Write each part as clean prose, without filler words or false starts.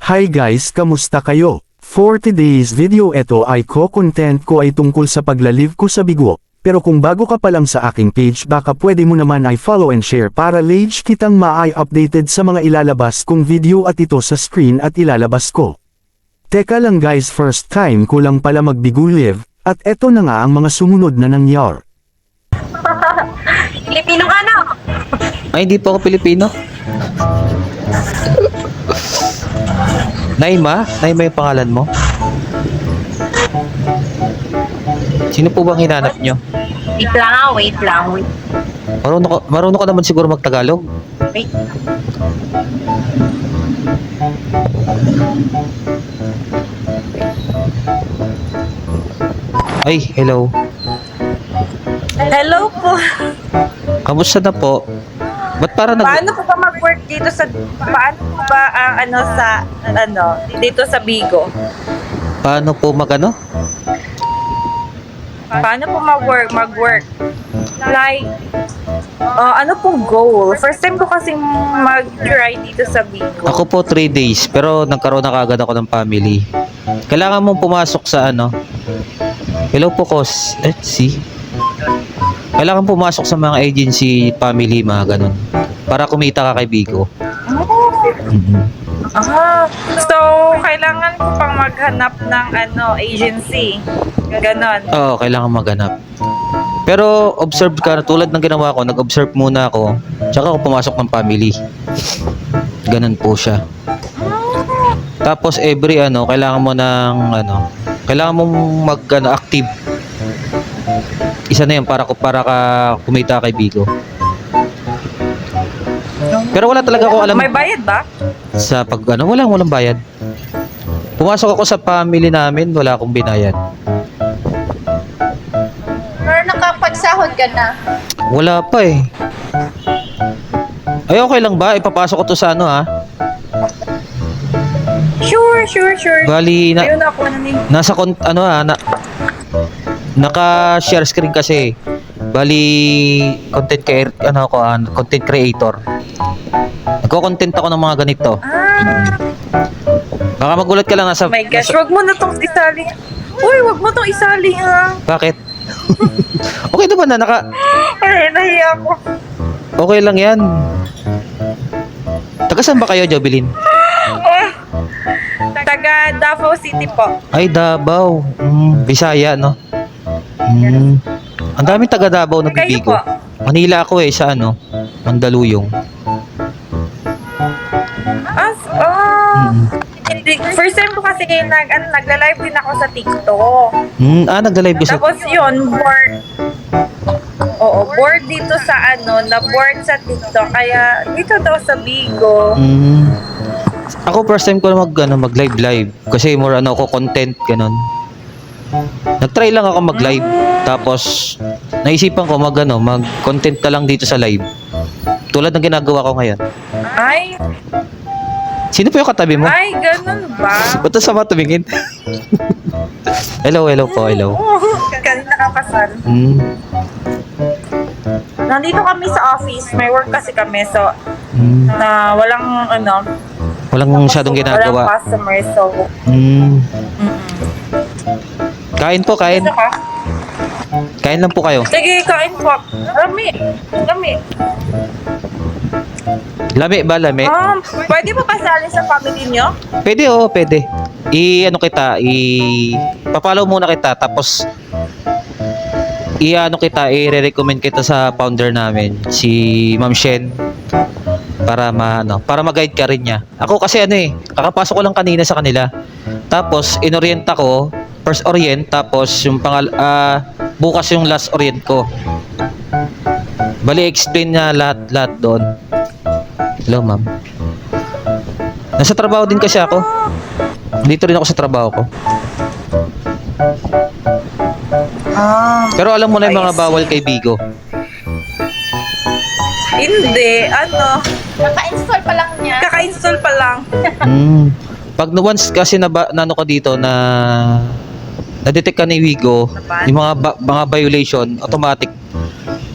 Hi guys, kamusta kayo? For today's video, ito ay content ko ay tungkol sa paglalive ko sa Bigo. Pero kung bago ka pa lang sa aking page, baka pwede mo naman ay follow and share para lage kitang maay updated sa mga ilalabas kong video at ito sa screen at ilalabas ko. Teka lang guys, first time ko lang pala magbigo live, at eto na nga ang mga sumunod na nangyar. Pilipino ka na? Ay, hindi po ako Pilipino. Naima? Naima yung pangalan mo? Sino po bang hinanap nyo? Wait lang. Marunong ka naman siguro mag-Tagalog? Wait. Ay, hello. Hello po. Kamusta na po? Ba't parang Paano po ba mag-work dito sa dito sa Bigo? Paano po magano? Paano po mag-work? Like ano pong goal? First time ko kasi mag-try dito sa Bigo. Ako po 3 days, pero nagkaroon na kaagad ako ng family. Kailangan mong pumasok sa ano? Hello po, Kos. Let's see. Kailangan pumasok sa mga agency, family, mga ganun. Para kumita ka kay Bigo. So kailangan ko pang maghanap ng agency. Ganon. Oo, kailangan maghanap. Pero observe ka, tulad ng ginawa ko, nag-observe muna ako, tsaka ako pumasok ng family. Ganun po siya. Tapos every kailangan mo ng kailangan mong active. Isa na 'yan para ka kumita kay Bigo. Pero wala talaga ako alam May bayad ba? sa walang bayad. Pumasok ako sa family namin, wala akong binayad. Pero nakapagsahod ka na. Wala pa eh. Ay, okay lang ba? Ipapasok ko to sa Sure. Bali, Ayun ako nasa naka-share screen kasi. Bali, content creator. Nagko-content ako ng mga ganito. Baka magulat ka lang Oh my gosh, wag mo na tong isali. Uy, wag mo tong isali ha. Bakit? Okay naman na Ay, nahiya ako. okay lang 'yan. Taga saan ba kayo, Jovelyn? Taga Davao City po. Ay, Davao. Bisaya, no? Ang daming taga Davao Kayo nagbibigo. po? Manila ako sa Mandaluyong. First time ko kasi nagla-live din ako sa TikTok. Nagda-live ka sa... Tapos yun, bored dito sa na-bored sa TikTok. Kaya dito daw sa Bigo. Ako first time ko mag-live kasi more ako content ganun. Nag-try lang ako mag-live tapos naisipan ko mag-content ka lang dito sa live. Tulad ng ginagawa ko ngayon. Ay, Sino po yung katabi mo? ganun ba? Ba't sama tumingin? Hello po, hello. Kanina ka kasal. Nandito kami sa office. May work kasi kami. So, na walang Walang masyadong ginagawa. Walang customer. So, Kain po, kain. gusto ka? Kain lang po kayo. Sige, kain po. Lami. Lami ba, lami? Pwede pa pasali sa family nyo? Pwede, pwede. Papalaw muna kita, tapos i-recommend kita sa founder namin, si Ma'am Shen, para ma-guide ka rin niya. Ako kasi kakapasok ko lang kanina sa kanila. Tapos inorient ako, first orient, tapos yung bukas yung last orient ko. Bali explain niya lahat doon. Hello, ma'am. Nasa trabaho din kasi ako. Dito rin ako sa trabaho ko. Pero alam mo na yung mga bawal kay Bigo. Hindi. Naka-install pa lang niya. Kaka-install pa lang. Pag once kasi ka dito na-detect ka ni Bigo, yung mga violation, automatic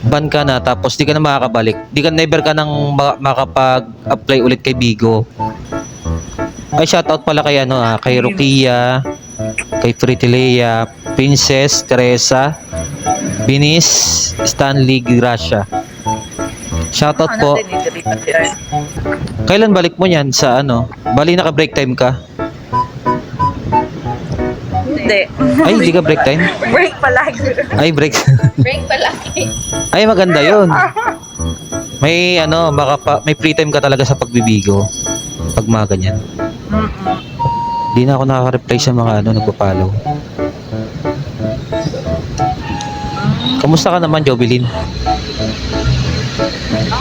ban ka na, tapos di ka na makakabalik. Never ka nang makakapag-apply ulit kay Bigo. Ay, shoutout pala kay kay Rukia, kay Pretty Leia, Princess Teresa, Binis, Stanley Gracia. Shoutout po. Kailan balik mo yan sa Bali naka-break time ka? Hindi. Ay, hindi ka break time? Break palagi. Ay, break. Break palagi. Ay, maganda yun. May may free time ka talaga sa pagbibigo. Pag mga ganyan. Hindi na ako nakaka-reply sa mga nagpa-follow. Kamusta ka naman, Jovelyn?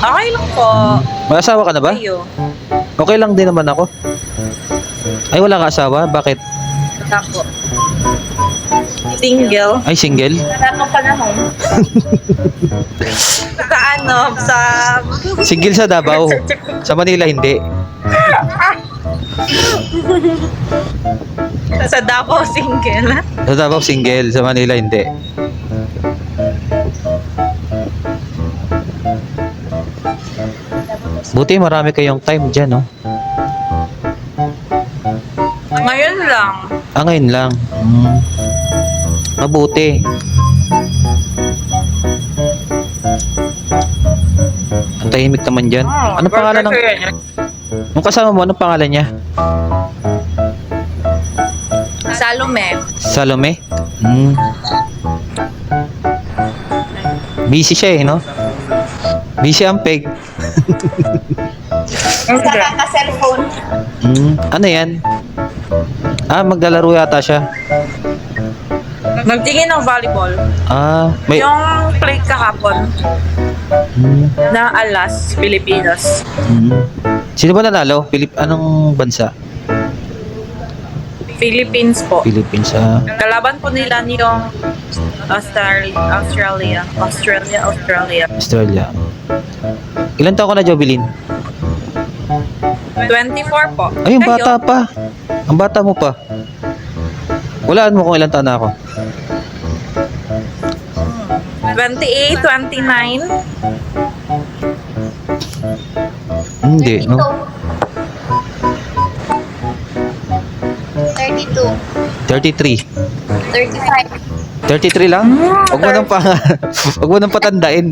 Okay lang po. May asawa ka na ba? Ayo. Okay lang din naman ako. Ay, wala ka asawa? Bakit? Ako. Single. Ay, single? Wala pang panahon. sa Single sa Davao. Sa Manila, hindi. sa Davao single. Sa Davao, single. Sa Manila, hindi. Buti marami kayong time dyan, no? Ngayon lang. Ngayon lang. Mabuti. Ang tahimik naman dyan. Ano pangalan ng... Nung kasama mo, anong pangalan niya? Salome. Salome? Busy siya no? Busy ang peg. Nakaka-cellphone. Ano yan? Maglalaro yata siya. Nagtingin ng volleyball. May... Yung play kahapon na Alas, Pilipinas. Sino ba nanalo? Anong bansa? Philippines po. Philippines, Kalaban po nila yung Australia. Australia. Ilan taon ka na, Jovelyn? 24 po. Ay, yung Kayo? bata pa. Ang bata mo pa. Walaan mo kung ilan taon na ako. 28, 29. Hindi, no? 32. 33. 35. 33 lang? Huwag mo nang huwag mo nang patandain.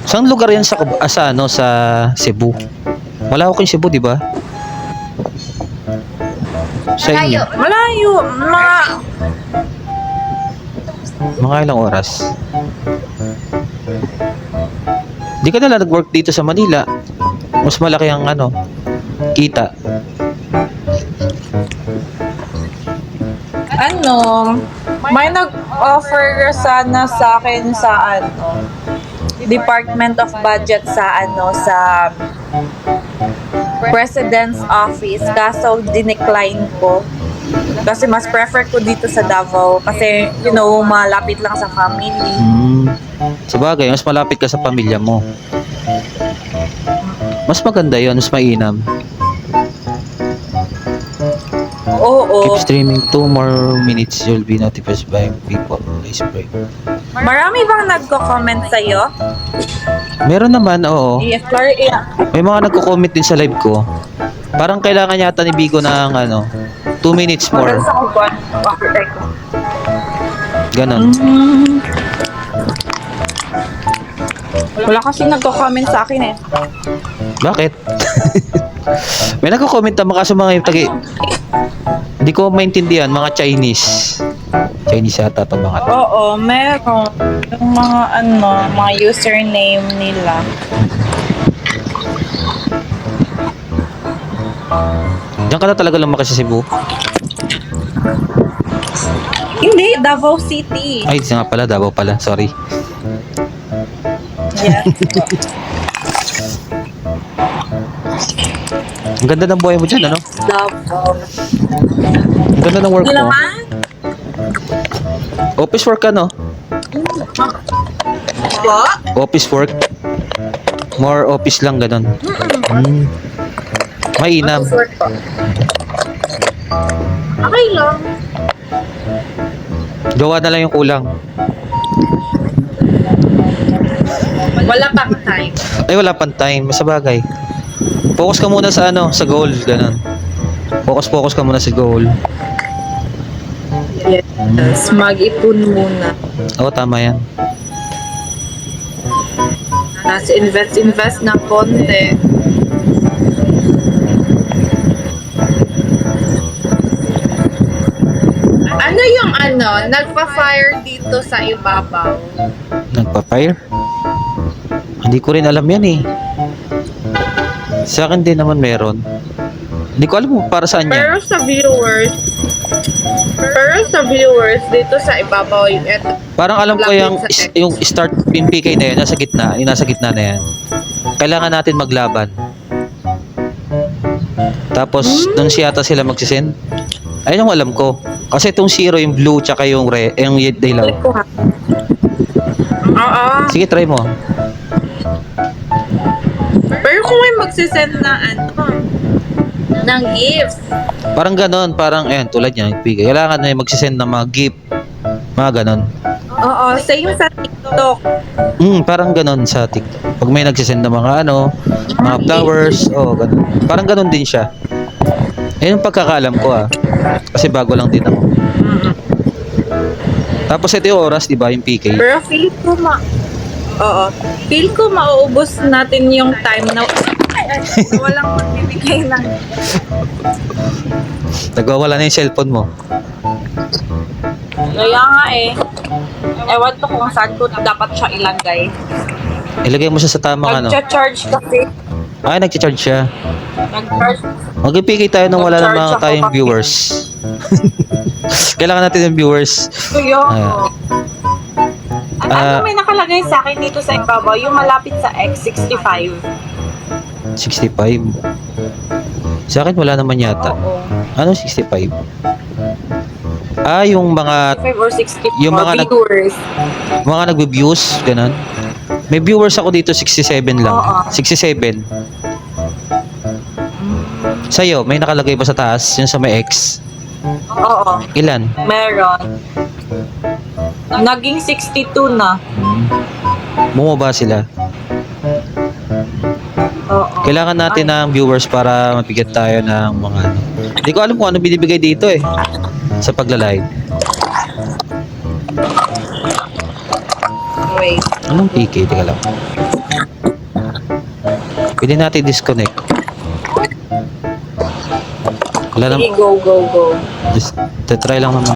Saan lugar yan sa Cebu? Malawak yung Cebu, di ba? Sa inyo. Malayo. Mga ilang oras? Di ka na nag-work dito sa Manila. Mas malaki ang kita. May nag-offer sana sa akin sa Department of Budget sa sa President's Office, kaso dinecline ko. Kasi mas prefer ko dito sa Davao kasi malapit lang sa family. Sabagay, mas malapit ka sa pamilya mo. Mas maganda yon, mas mainam. Oo. Keep streaming 2 more minutes, you'll be notified by people. Please pray. Marami bang nagko-comment sa'yo? Meron naman, oo. May mga nagko-comment din sa live ko. Parang kailangan yata ni Bigo ng 2 minutes more. Ganon. Wala kasi nagko-comment sa akin Bakit? May nagko-comment naman kaso mga hindi ko maintindihan, mga Chinese. Chinese yata ito mga to. Oo, meron. Yung mga mga username nila. Diyan ka na talaga lumaki sa Cebu? Hindi, Davao City. Ay, nga pala, Davao pala. Sorry. Yes. Ang ganda ng buhay mo dyan, Davao. Ang ganda ng work mo. Naman? Office work ka, no? What? Office work. More office lang, ganon. Mainam. Okay lang. Jowa na lang yung kulang. Wala pang time. Ay, wala pang time. Sa bagay. Focus ka muna sa ano, sa goal. Ganun. Focus ka muna sa goal. Yes, mag-ipon muna. Oo, tama yan. Tapos invest ng konti. Ano yung nagpa-fire dito sa ibabaw? Nagpa-fire? Hindi ko rin alam yan eh. Sa akin din naman meron. Hindi ko alam kung para saan yan. Pero sa viewers, dito sa ibabaw yung eto. Parang alam ko Lapit yung sa start pin PK na yun, nasa gitna, yung nasa gitna na yan. Kailangan natin maglaban. Tapos, doon siyata sila magsisend. Ayun yung alam ko. Kasi itong zero, yung blue, tsaka yung yung dilaw. Click ko ha. Oo. Sige, try mo. Pero kung may magsisend na ng gifts. Parang ganon, parang, ayan, tulad niya, yung PK. Kailangan na magsisend ng mga gift. Mga ganon. Oo, same sa TikTok. Parang ganon sa TikTok. Pag may nagsisend ng mga mga flowers, ganon. Parang ganon din siya. Ayun yung pagkakaalam ko Kasi bago lang din ako. Tapos ito yung oras, di ba, yung PK? Pero feel ko mauubos natin yung time na walang magbibigay ng Nagwawala na yung cellphone mo. kaya nga ewan ko kung saan ko dapat siya ilagay. Ilagay mo siya sa tamang Nagcha-charge kasi. Ay, nag-charge siya. Nag-charge. Mag-PK tayo nung wala Nag-charge namang ako tayong kasi. viewers. Kailangan natin ng viewers. Kuya. Ayan. Ano may nakalagay sa akin dito sa ibabaw? Yung malapit sa X65. 65. Sa akin wala naman yata. Oo. Ano 65? Yung mga 65 or 60 Yung mga viewers. nagbe-views, ganun. May viewers ako dito 67 lang. Oo. 67. Sa'yo, may nakalagay ba sa taas? Yung sa may X? Oo. Ilan? Meron. Naging 62 na. Bumaba sila. Oo. Kailangan natin ng viewers para mapigyan tayo ng mga Hindi ko alam kung ano binibigay dito sa pagla-live. Wait. Anong PK? Teka lang. Pwede natin disconnect. Wala Sige, naman. go. Just try lang naman.